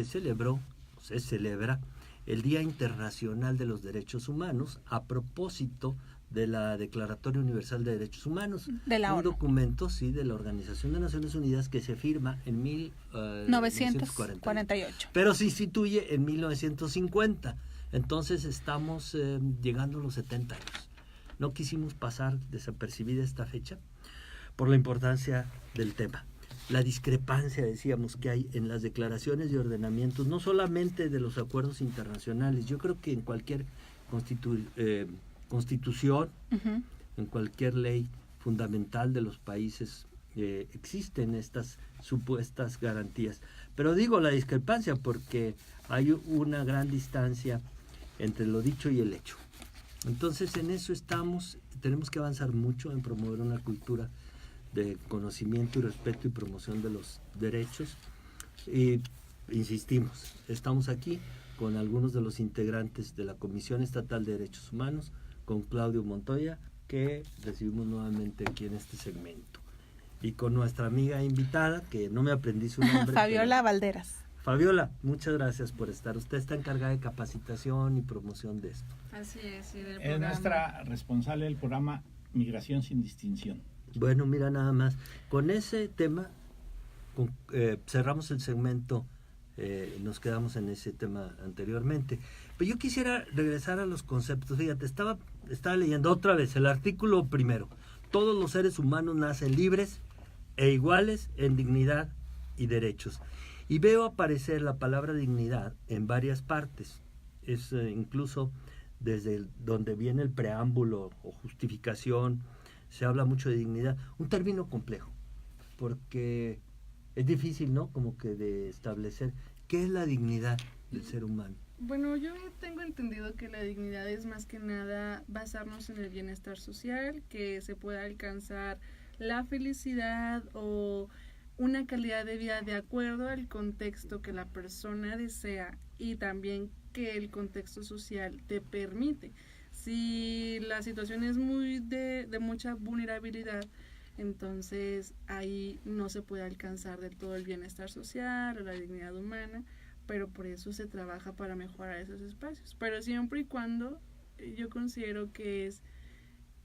se celebra el Día Internacional de los Derechos Humanos a propósito de la Declaratoria Universal de Derechos Humanos, de la un ONU. documento, sí, de la Organización de Naciones Unidas que se firma en 1948, pero se instituye en 1950. Entonces estamos llegando a los 70 años. No quisimos pasar desapercibida esta fecha por la importancia del tema. La discrepancia, decíamos, que hay en las declaraciones y ordenamientos, no solamente de los acuerdos internacionales, yo creo que en cualquier constitución, en cualquier ley fundamental de los países existen estas supuestas garantías. Pero digo la discrepancia porque hay una gran distancia entre lo dicho y el hecho. Entonces en eso tenemos que avanzar mucho en promover una cultura de conocimiento y respeto y promoción de los derechos. Y insistimos, estamos aquí con algunos de los integrantes de la Comisión Estatal de Derechos Humanos, con Claudio Montoya, que recibimos nuevamente aquí en este segmento, y con nuestra amiga invitada, que no me aprendí su nombre. Fabiola Valderas. Fabiola, muchas gracias por estar. Usted está encargada de capacitación y promoción de esto. Así es, y del es nuestra responsable del programa Migración sin Distinción. Bueno, mira, nada más. Con ese tema cerramos el segmento, nos quedamos en ese tema anteriormente. Pero yo quisiera regresar a los conceptos. Fíjate, estaba leyendo otra vez el artículo primero. Todos los seres humanos nacen libres e iguales en dignidad y derechos. Y veo aparecer la palabra dignidad en varias partes. Es incluso desde donde viene el preámbulo o justificación, se habla mucho de dignidad. Un término complejo, porque es difícil, ¿no? Como que de establecer qué es la dignidad del ser humano. Bueno, yo tengo entendido que la dignidad es más que nada basarnos en el bienestar social, que se pueda alcanzar la felicidad o una calidad de vida de acuerdo al contexto que la persona desea y también que el contexto social te permite. Si la situación es muy de mucha vulnerabilidad, entonces ahí no se puede alcanzar del todo el bienestar social o la dignidad humana, pero por eso se trabaja para mejorar esos espacios. Pero siempre y cuando yo considero que es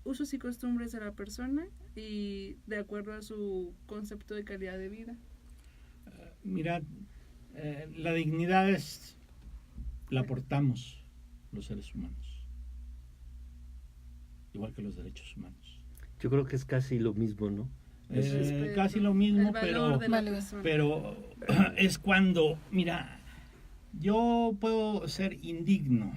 usos y costumbres de la persona y de acuerdo a su concepto de calidad de vida. Mira, la dignidad la aportamos los seres humanos, igual que los derechos humanos. Yo creo que es casi lo mismo, ¿no? Casi lo mismo, pero es cuando, mira, yo puedo ser indigno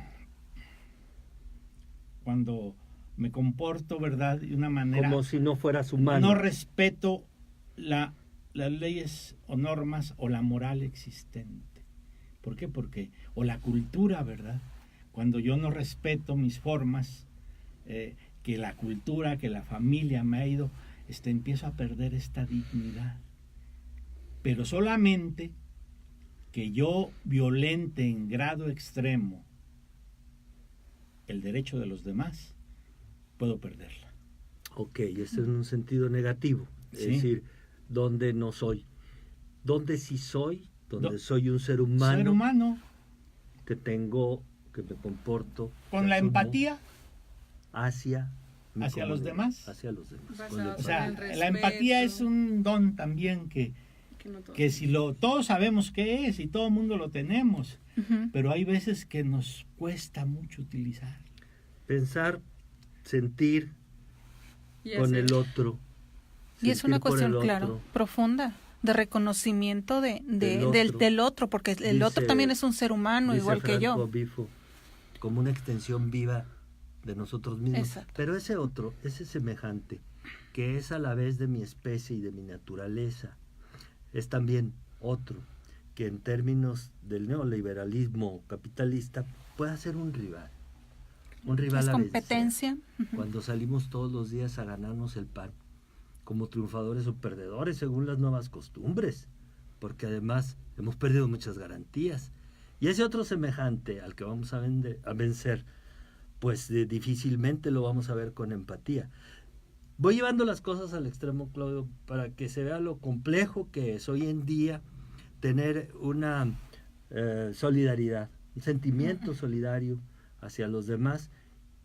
cuando me comporto, ¿verdad?, de una manera como si no fueras humano. No respeto las leyes o normas o la moral existente. ¿Por qué? O la cultura, ¿verdad? Cuando yo no respeto mis formas, que la cultura, que la familia me ha ido, empiezo a perder esta dignidad. Pero solamente que yo violente en grado extremo el derecho de los demás, puedo perderla. Ok, eso en un sentido negativo. Es decir, donde no soy. Donde sí soy, donde soy un ser humano. Que me comporto. Con la empatía. Hacia los demás. Hacia los demás. O sea, la empatía es un don también que si todos sabemos qué es y todo el mundo lo tenemos, pero hay veces que nos cuesta mucho utilizar. Pensar, sentir con el otro. Y es una cuestión, claro, profunda, de reconocimiento del otro, porque el otro también es un ser humano, igual que yo. Bifo, como una extensión viva de nosotros mismos. Exacto. Pero ese semejante, que es a la vez de mi especie y de mi naturaleza, es también otro, que en términos del neoliberalismo capitalista puede ser un rival. Un rival es a competencia. Cuando salimos todos los días a ganarnos el pan, como triunfadores o perdedores según las nuevas costumbres, porque además hemos perdido muchas garantías. Y ese otro semejante al que vamos a vencer, pues difícilmente lo vamos a ver con empatía. Voy llevando las cosas al extremo, Claudio, para que se vea lo complejo que es hoy en día tener una solidaridad, un sentimiento solidario hacia los demás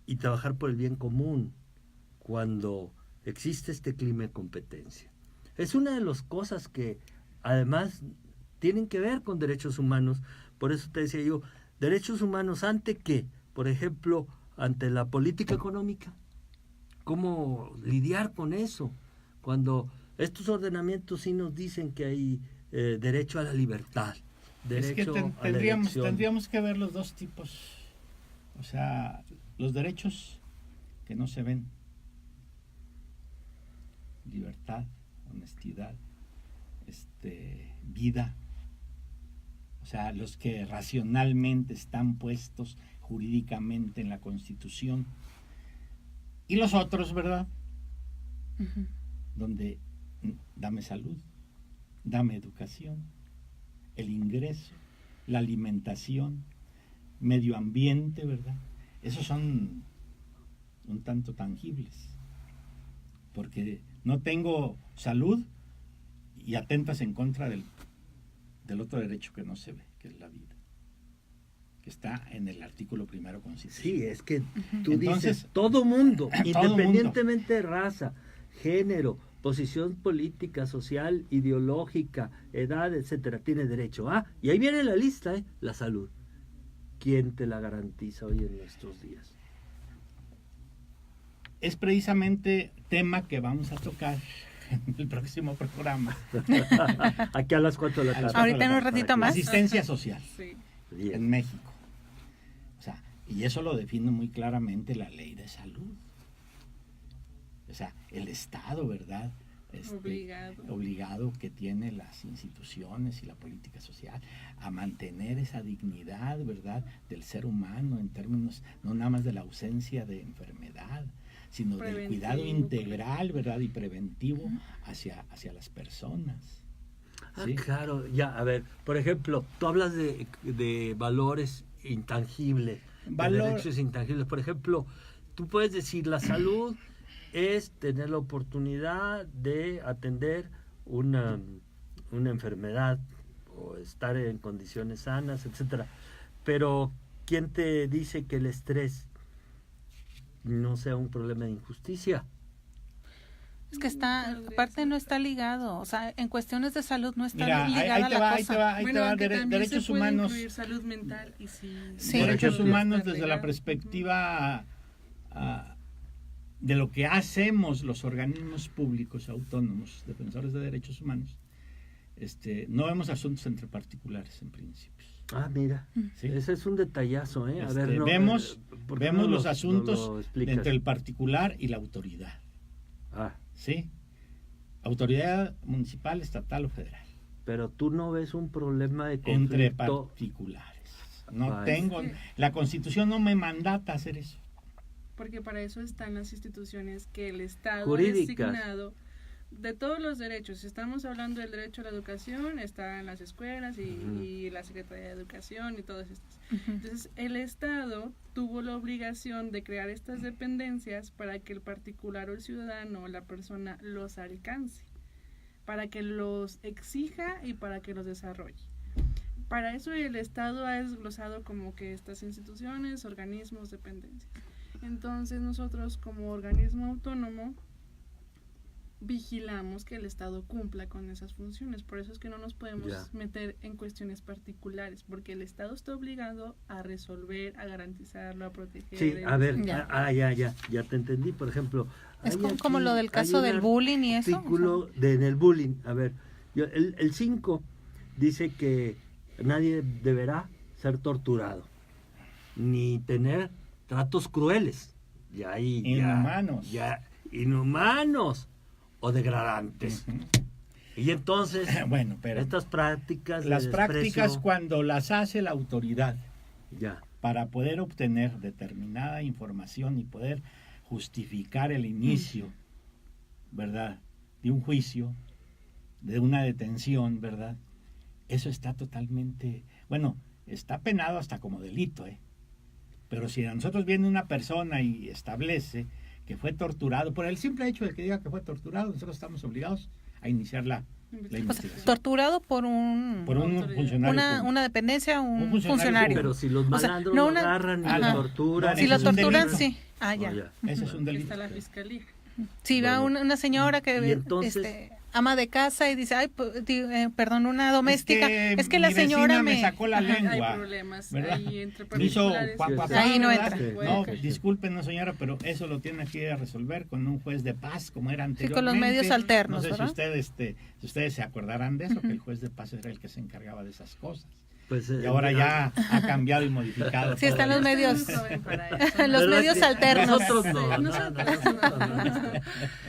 y trabajar por el bien común cuando existe este clima de competencia. Es una de las cosas que además tienen que ver con derechos humanos. Por eso te decía yo, derechos humanos ante qué, por ejemplo, ante la política económica. ¿Cómo lidiar con eso? Cuando estos ordenamientos sí nos dicen que hay derecho a la libertad, derecho a la elección. Tendríamos que ver los dos tipos. O sea, los derechos que no se ven. Libertad, honestidad, vida. O sea, los que racionalmente están puestos jurídicamente en la Constitución. Y los otros, ¿verdad? Uh-huh. Donde dame salud, dame educación, el ingreso, la alimentación, medio ambiente, ¿verdad? Esos son un tanto tangibles. Porque no tengo salud y atentas en contra del otro derecho que no se ve, que es la vida, que está en el artículo 1 constitucional. Sí, es que tú dices, todo mundo, independientemente de raza, género, posición política, social, ideológica, edad, etcétera, tiene derecho a, y ahí viene la lista, la salud. ¿Quién te la garantiza hoy en nuestros días? Es precisamente tema que vamos a tocar en el próximo programa. Aquí a las 4 de la tarde. Ahorita en un ratito más. Asistencia social, Sí. en México. O sea, y eso lo define muy claramente la ley de salud. O sea, el Estado, ¿verdad? Obligado que tiene las instituciones y la política social a mantener esa dignidad, ¿verdad?, del ser humano en términos no nada más de la ausencia de enfermedad, sino del cuidado integral, ¿verdad?, y preventivo hacia las personas. ¿Sí? Claro, ya, a ver, por ejemplo, tú hablas de valores intangibles, de derechos intangibles. Por ejemplo, tú puedes decir, la salud es tener la oportunidad de atender una enfermedad o estar en condiciones sanas, etcétera. Pero ¿quién te dice que el estrés no sea un problema de injusticia? Es que aparte no está ligado, o sea, en cuestiones de salud no está ligada la cosa. Ahí te va, derechos humanos. Salud mental y sí. Derechos humanos desde la perspectiva de lo que hacemos los organismos públicos autónomos, defensores de derechos humanos. No vemos asuntos entre particulares en principio. Ah, mira, ¿sí? Ese es un detallazo, ¿eh? A ver, vemos los asuntos entre el particular y la autoridad. ¿Sí? Autoridad municipal, estatal o federal. Pero tú no ves un problema de conflicto entre particulares. La Constitución no me mandata hacer eso. Porque para eso están las instituciones que el Estado jurídicas, ha designado de todos los derechos. Si estamos hablando del derecho a la educación, está en las escuelas y la Secretaría de Educación y todas estas. Entonces, el Estado tuvo la obligación de crear estas dependencias para que el particular o el ciudadano o la persona los alcance, para que los exija y para que los desarrolle. Para eso el Estado ha desglosado como que estas instituciones, organismos, dependencias. Entonces nosotros como organismo autónomo vigilamos que el Estado cumpla con esas funciones. Por eso es que no nos podemos meter en cuestiones particulares, porque el Estado está obligado a resolver, a garantizarlo, a proteger. Sí, a ver, ya te entendí. Por ejemplo, es como lo del caso del bullying y eso. Artículo en el bullying. A ver, el 5 dice que nadie deberá ser torturado ni tener tratos crueles, inhumanos o degradantes. Y entonces, bueno, pero estas prácticas, las prácticas cuando las hace la autoridad, para poder obtener determinada información y poder justificar el inicio, ¿verdad?, de un juicio, de una detención, ¿verdad? Eso está totalmente, está penado hasta como delito, Pero si a nosotros viene una persona y establece que fue torturado, por el simple hecho de que diga que fue torturado, nosotros estamos obligados a iniciar la la investigación. Torturado por un funcionario. Una dependencia, un funcionario. Pero si los malandros no lo agarran y lo torturan. Si lo torturan, sí. Ya. Ese es un delito. Está la fiscalía. Sí, va una señora que entonces, ama de casa y dice, ay, perdón, una doméstica, es que la mi señora me sacó la lengua. Hay problemas ahí entre hizo particulares. Ahí no entra. No, discúlpenos, señora, pero eso lo tiene que resolver con un juez de paz, como era anteriormente. Sí, con los medios alternos, no sé ¿verdad? si ustedes se acordarán de eso, que el juez de paz era el que se encargaba de esas cosas. Pues, y ahora ya ha cambiado y modificado. Sí, están los medios. Los medios alternos. Nosotros no.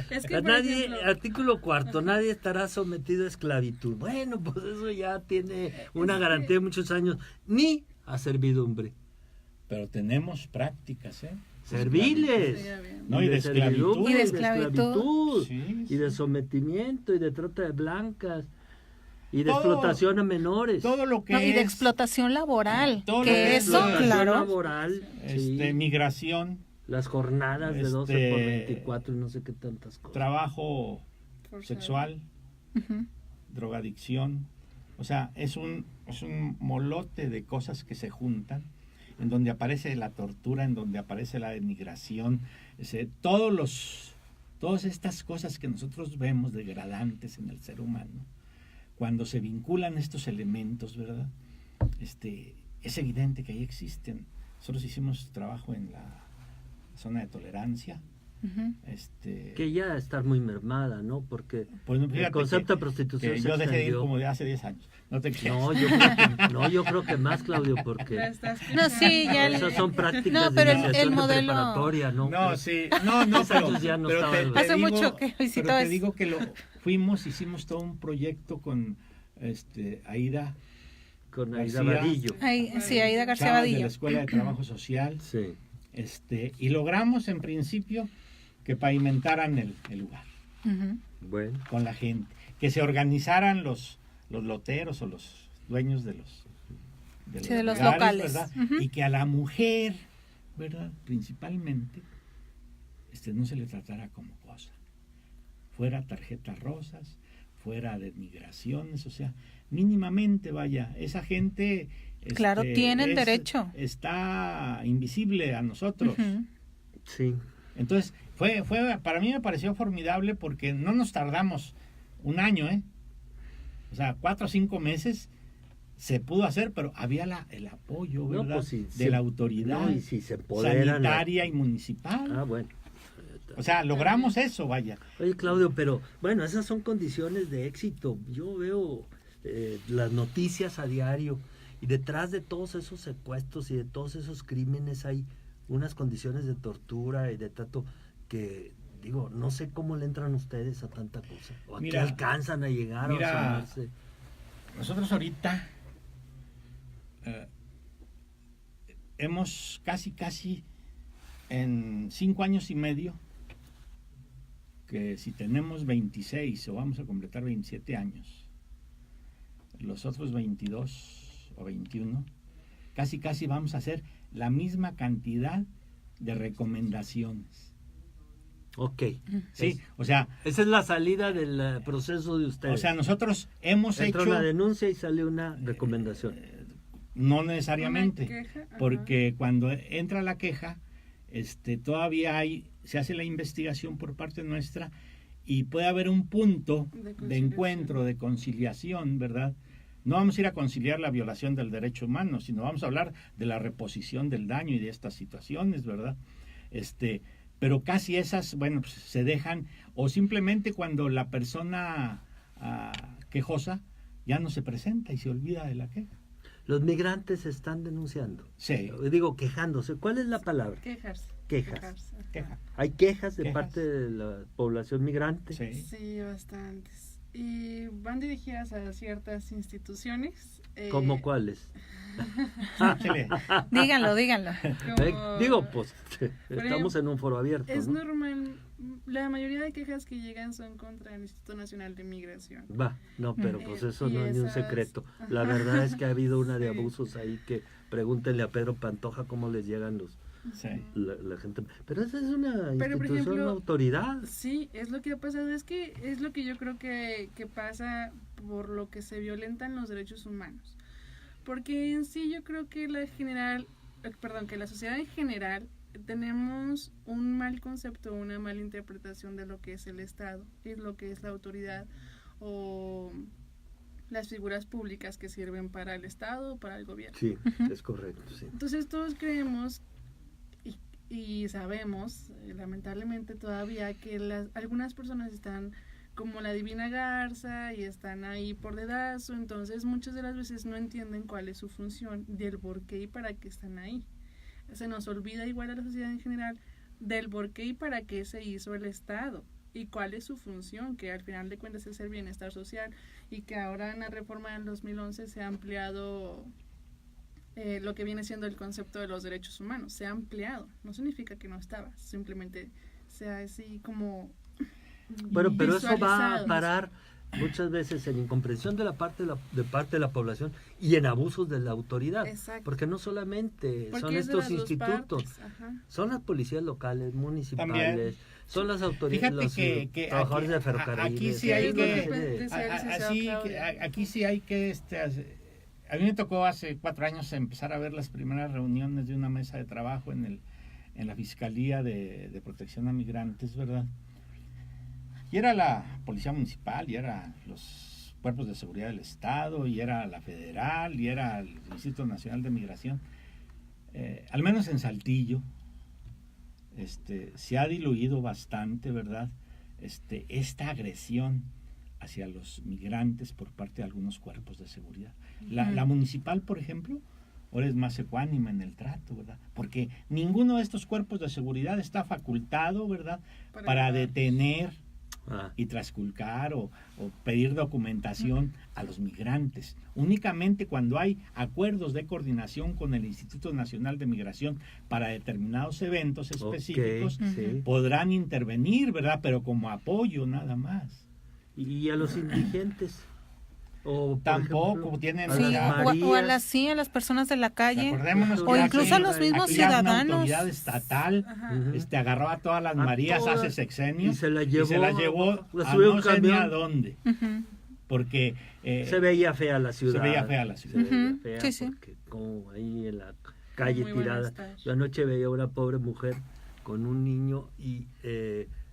Es que, nadie, ejemplo, artículo 4, nadie estará sometido a esclavitud. Bueno, pues eso ya tiene una garantía de muchos años, ni a servidumbre. Pero tenemos prácticas, serviles, no, y de esclavitud. Y de esclavitud. Sí, y de sometimiento, y de trata de blancas, y de explotación a menores. Todo lo que y de explotación laboral. Todo que eso, claro. Laboral, migración. Las jornadas de 12 por 24 y no sé qué tantas cosas. Trabajo sexual, drogadicción. O sea, es un molote de cosas que se juntan, en donde aparece la tortura, en donde aparece la denigración, todas estas cosas que nosotros vemos degradantes en el ser humano. Cuando se vinculan estos elementos, ¿verdad? Es evidente que ahí existen. Nosotros hicimos trabajo en la zona de tolerancia. Que ya está muy mermada, ¿no? Porque pues, el concepto de prostitución que se yo dejé de ir extendió. como de hace 10 años. No te creas. Yo creo que más, Claudio, porque no, sí, ya esas son prácticas pero de iniciación el modelo preparatoria, ¿no? No, sí, no, pero ya no pero estaban. Hace mucho que visitó pero te eso. digo que hicimos todo un proyecto con Aida. Con Aida García, Vadillo. Aida García chavas Vadillo. de la Escuela de Trabajo Social. Sí. Y logramos en principio que pavimentaran el lugar. Bueno. Con la gente. Que se organizaran los loteros o los dueños de los locales. ¿verdad? Y que a la mujer, ¿verdad? Principalmente, no se le tratara como cosa. Fuera tarjetas rosas, fuera de migraciones, o sea, mínimamente, vaya, esa gente... Claro, tienen derecho. Está invisible a nosotros. Sí. Entonces, para mí me pareció formidable porque no nos tardamos un año, O sea, 4 o 5 meses se pudo hacer, pero había el apoyo, ¿verdad? Pues de la autoridad y si se sanitaria y municipal. Ah, bueno. O sea, logramos eso, vaya. Oye, Claudio, pero bueno, esas son condiciones de éxito. Yo veo las noticias a diario y detrás de todos esos secuestros y de todos esos crímenes hay unas condiciones de tortura y de trato que, digo, no sé cómo le entran ustedes a tanta cosa. O a qué alcanzan a llegar a asomarse. Nosotros ahorita hemos casi en 5 años y medio, que si tenemos 26 o vamos a completar 27 años, los otros 22 o 21, casi vamos a hacer la misma cantidad de recomendaciones. Ok. Sí, o sea... Esa es la salida del proceso de ustedes. O sea, nosotros hemos Entra hecho... una denuncia y sale una recomendación. No necesariamente, queja, porque cuando entra la queja, todavía se hace la investigación por parte nuestra y puede haber un punto de encuentro, de conciliación, ¿verdad? No vamos a ir a conciliar la violación del derecho humano, sino vamos a hablar de la reposición del daño y de estas situaciones, ¿verdad? Pero casi esas, bueno, pues se dejan, o simplemente cuando la persona quejosa ya no se presenta y se olvida de la queja. Los migrantes están denunciando. Sí. Digo, quejándose. ¿Cuál es la palabra? Quejarse. Queja. ¿Hay quejas de parte de la población migrante? Sí, bastantes. Y van dirigidas a ciertas instituciones. ¿Cómo cuáles? Díganlo. Digo, pues, estamos en un foro abierto. Es ¿no? normal, la mayoría de quejas que llegan son contra el Instituto Nacional de Migración. Pero pues eso no es ni un secreto. La verdad es que ha habido una de abusos ahí que pregúntenle a Pedro Pantoja cómo les llegan Sí. La gente, pero esa es una Pero, por institución, ejemplo, una autoridad. Sí, es lo que ha pasado, es lo que yo creo que pasa por lo que se violentan los derechos humanos. Porque en sí yo creo que que la sociedad en general tenemos un mal concepto, una mala interpretación de lo que es el Estado y lo que es la autoridad o las figuras públicas que sirven para el Estado o para el gobierno. Sí, es correcto, sí. Entonces todos creemos y sabemos, lamentablemente todavía, que algunas personas están como la divina garza y están ahí por dedazo, entonces muchas de las veces no entienden cuál es su función, del por qué y para qué están ahí. Se nos olvida igual a la sociedad en general del por qué y para qué se hizo el Estado y cuál es su función, que al final de cuentas es el bienestar social, y que ahora en la reforma del 2011 se ha ampliado lo que viene siendo el concepto de los derechos humanos. Se ha ampliado, no significa que no estaba, simplemente sea así como bueno, pero eso va a parar muchas veces en incomprensión de parte de la población y en abusos de la autoridad. Exacto. Porque no solamente porque son estos institutos, son las policías locales, municipales, también son las autoridades, los trabajadores de ferrocarriles. Aquí sí hay que a mí me tocó hace 4 años empezar a ver las primeras reuniones de una mesa de trabajo en la Fiscalía de Protección a Migrantes, ¿verdad? Y era la Policía Municipal, y era los Cuerpos de Seguridad del Estado, y era la Federal, y era el Instituto Nacional de Migración. Al menos en Saltillo, se ha diluido bastante, ¿verdad? Esta agresión hacia los migrantes por parte de algunos cuerpos de seguridad. La municipal, por ejemplo, ahora es más ecuánime en el trato, ¿verdad? Porque ninguno de estos cuerpos de seguridad está facultado, ¿verdad?, para detener y trasculcar o pedir documentación a los migrantes. Únicamente cuando hay acuerdos de coordinación con el Instituto Nacional de Migración para determinados eventos específicos, podrán intervenir, ¿verdad?, pero como apoyo nada más. ¿Y a los indigentes? O tampoco ejemplo, tienen a las personas de la calle, o incluso a los mismos aquí ciudadanos. Una autoridad estatal agarró a todas las Marías hace sexenios y se las llevó a no sé ni a dónde, porque se veía fea la ciudad. Sí. Porque como ahí en la calle tirada. Yo anoche veía a una pobre mujer con un niño y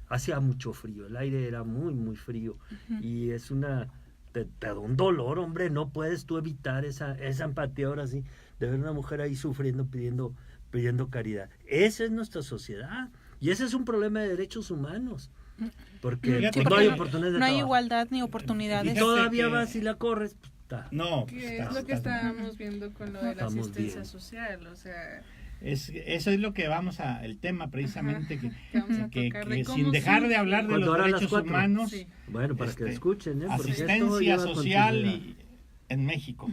hacía mucho frío, el aire era muy muy frío y es te da un dolor, hombre, no puedes tú evitar esa empatía ahora sí, de ver una mujer ahí sufriendo, pidiendo caridad. Esa es nuestra sociedad, y ese es un problema de derechos humanos, porque no hay oportunidades de no hay trabajo. Igualdad ni oportunidades. Y todavía vas y la corres, no, que es lo que estábamos viendo con lo de la asistencia social, o sea... Eso es lo que el tema precisamente, que sin dejar de hablar de los derechos humanos, bueno, para que escuchen, asistencia social en México.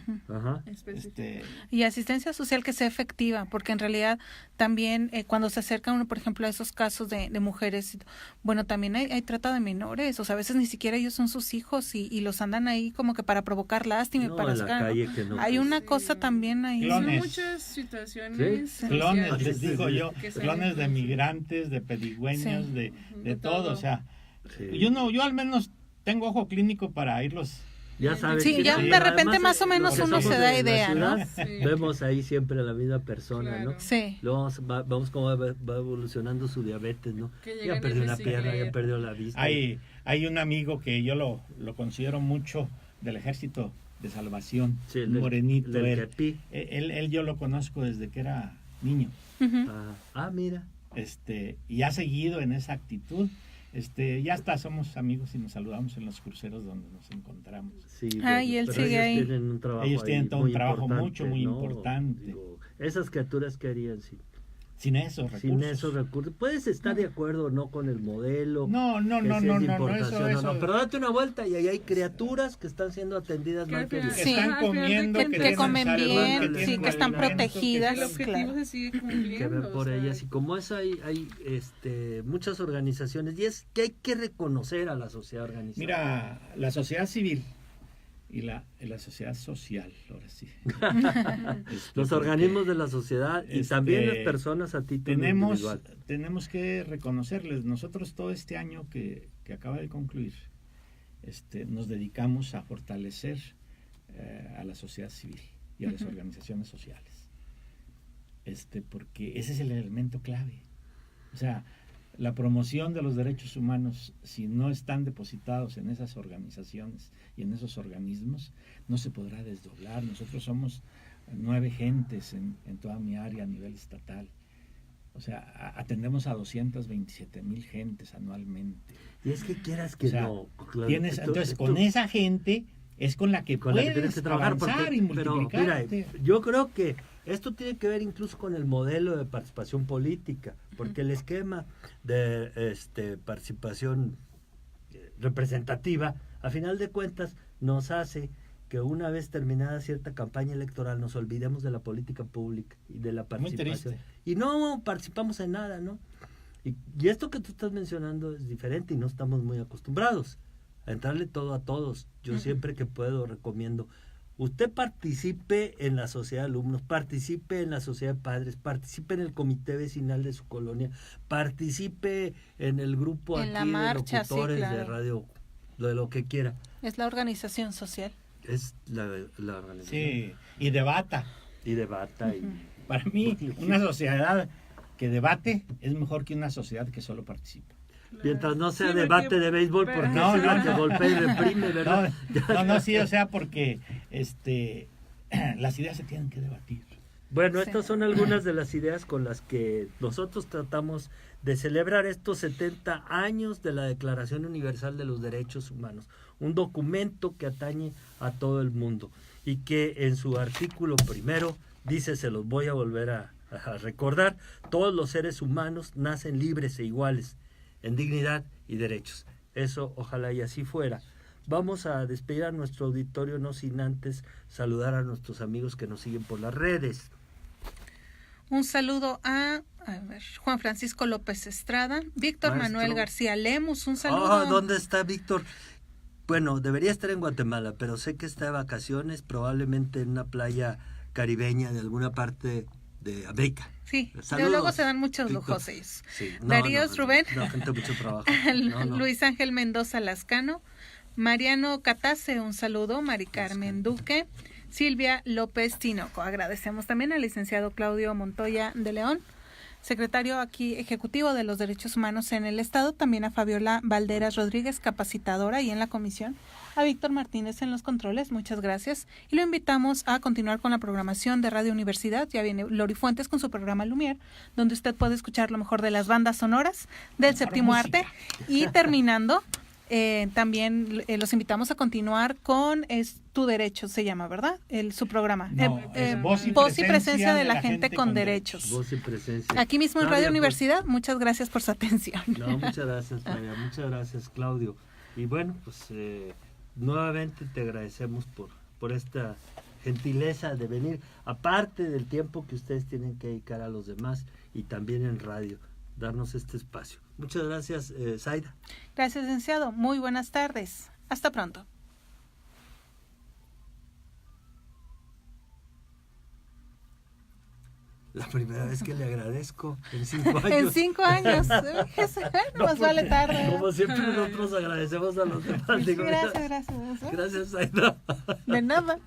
Y asistencia social que sea efectiva, porque en realidad también cuando se acerca uno, por ejemplo, a esos casos de mujeres, bueno, también hay trata de menores, o sea, a veces ni siquiera ellos son sus hijos y los andan ahí como que para provocar lástima y para sacar, ¿no? Hay una cosa también ahí. Son muchas situaciones. Clones, les digo yo, clones de migrantes, de pedigüeños, de todo, o sea, yo al menos tengo ojo clínico para irlos. Ya sabes, ya de repente más o menos uno se da idea, ¿no? Vemos ahí siempre a la misma persona, ¿no? Sí. Luego vamos cómo va evolucionando su diabetes, ¿no? Ya perdió una pierna, ya perdió la vista. Hay un amigo que yo lo considero mucho del Ejército de Salvación, un morenito. Él yo lo conozco desde que era niño. Mira. Y ha seguido en esa actitud. Ya somos amigos y nos saludamos en los cruceros donde nos encontramos. Sí, y él sigue ahí. Ellos tienen todo un trabajo muy importante. Esas criaturas que harían sin esos recursos. Puedes estar de acuerdo o no con el modelo. No, pero date una vuelta y ahí hay criaturas que están siendo atendidas mal que bien. Están comiendo, que comen bien, que están protegidas. El objetivo se sigue cumpliendo. Que ver por ellas. Y como es hay muchas organizaciones, y es que hay que reconocer a la sociedad organizada. Mira, la sociedad civil y la sociedad social, ahora sí. Los organismos de la sociedad y también las personas a título individual. Tenemos que reconocerles, nosotros todo este año que acaba de concluir, nos dedicamos a fortalecer a la sociedad civil y a las organizaciones sociales, porque ese es el elemento clave. O sea, la promoción de los derechos humanos, si no están depositados en esas organizaciones y en esos organismos, no se podrá desdoblar. Nosotros somos 9 gentes en toda mi área a nivel estatal. O sea, atendemos a 227,000 gentes anualmente. Y es que quieras que no. Claro, entonces, con esa gente es con la que puedes que trabajar, avanzar y multiplicarte. Pero, mira, yo creo que esto tiene que ver incluso con el modelo de participación política, porque el esquema de participación representativa, a final de cuentas, nos hace que una vez terminada cierta campaña electoral nos olvidemos de la política pública y de la participación. Y no participamos en nada, ¿no? Y esto que tú estás mencionando es diferente y no estamos muy acostumbrados a entrarle todo a todos. Yo siempre que puedo recomiendo, usted participe en la sociedad de alumnos, participe en la sociedad de padres, participe en el comité vecinal de su colonia, participe en el grupo en aquí la marcha, de locutores, sí, claro, de radio, de lo que quiera. Es la organización social. Es la organización. Sí, y debata. Para mí, una sociedad que debate es mejor que una sociedad que solo participa. Mientras no sea debate de béisbol, porque no, te golpea y reprime, ¿verdad? Sí, o sea, porque las ideas se tienen que debatir. Bueno, estas son algunas de las ideas con las que nosotros tratamos de celebrar estos 70 años de la Declaración Universal de los Derechos Humanos, un documento que atañe a todo el mundo y que en su artículo primero dice, se los voy a volver a recordar, todos los seres humanos nacen libres e iguales en dignidad y derechos. Eso ojalá y así fuera. Vamos a despedir a nuestro auditorio, no sin antes saludar a nuestros amigos que nos siguen por las redes. Un saludo a Juan Francisco López Estrada, Víctor Manuel García Lemus, un saludo. ¿Dónde está Víctor? Bueno, debería estar en Guatemala, pero sé que está de vacaciones, probablemente en una playa caribeña de alguna parte de América. Sí, luego se dan muchos lujos ellos. Sí. Darío Rubén, gente mucho trabajo. Luis Ángel Mendoza Lascano, Mariano Catase, un saludo, Mari Carmen Duque, Silvia López Tinoco. Agradecemos también al licenciado Claudio Montoya de León, secretario aquí ejecutivo de los Derechos Humanos en el Estado, también a Fabiola Valderas Rodríguez, capacitadora y en la comisión, a Víctor Martínez en los controles, muchas gracias, y lo invitamos a continuar con la programación de Radio Universidad. Ya viene Lori Fuentes con su programa Lumière, donde usted puede escuchar lo mejor de las bandas sonoras del séptimo arte, y terminando, tambitambién los invitamos a continuar con Tu Derecho, se llama, ¿verdad? Su programa. Voz y presencia de la gente con derechos. Voz y presencia. Aquí mismo en Radio Universidad. Muchas gracias por su atención. No, muchas gracias, María. Muchas gracias, Claudio. Y bueno, pues nuevamente te agradecemos por esta gentileza de venir, aparte del tiempo que ustedes tienen que dedicar a los demás y también en radio, darnos este espacio. Muchas gracias, Zaida. Gracias, licenciado. Muy buenas tardes. Hasta pronto. La primera vez que le agradezco en 5 años. En 5 años. No más vale tarde. Como siempre nosotros agradecemos a los demás. Sí, gracias. Gracias, Zaida. De nada.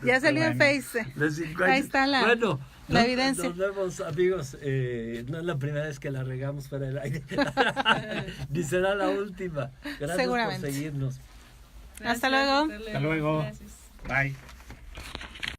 Ya salió en Face. Ahí está la evidencia. Nos vemos, amigos. No es la primera vez que la regamos fuera del aire. Ni será la última. Gracias por seguirnos. Hasta luego. Hasta luego. Gracias. Bye.